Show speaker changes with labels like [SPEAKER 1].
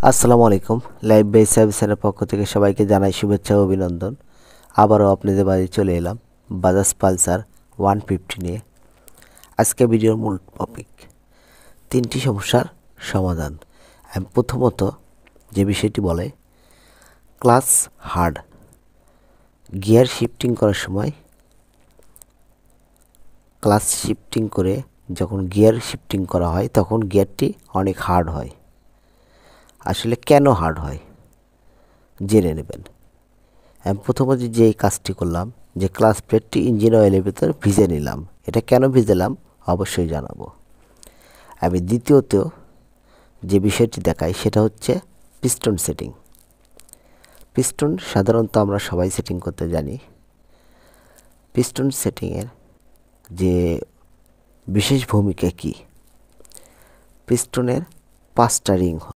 [SPEAKER 1] আসসালামু আলাইকুম। Live base সার্ভিসের পক্ষ থেকে সবাইকে জানাই শুভেচ্ছা ও অভিনন্দন। আবারও আপনাদের বাড়ি চলে এলাম বাজাজ পালসার 150 নিয়ে। আজকে ভিডিওর মূল টপিক 3টি সমস্যার সমাধান। আমি প্রথমত যে বিষয়টি বলে ক্লাচ হার্ড, গিয়ার শিফটিং করার সময় ক্লাচ শিফটিং করে যখন গিয়ার শিফটিং করা হয় তখন গিয়ারটি অনেক হার্ড হয়। আসলে কেন হার্ড হয় জেনে নেবেন। আমি প্রথমত যে কাজটি করলাম যে ক্লাচ প্লেটটি ইঞ্জিন অয়েলের ভিতর ভিজে নিলাম। এটা কেন ভিজালাম অবশ্যই জানাবো। আমি দ্বিতীয়ত যে বিষয়টি দেখাই সেটা হচ্ছে পিস্টন সেটিং। পিস্টন সাধারণত আমরা সবাই সেটিং করতে জানি। পিস্টন সেটিংয়ের যে বিশেষ ভূমিকা কি, পিস্টনের 5টা রিং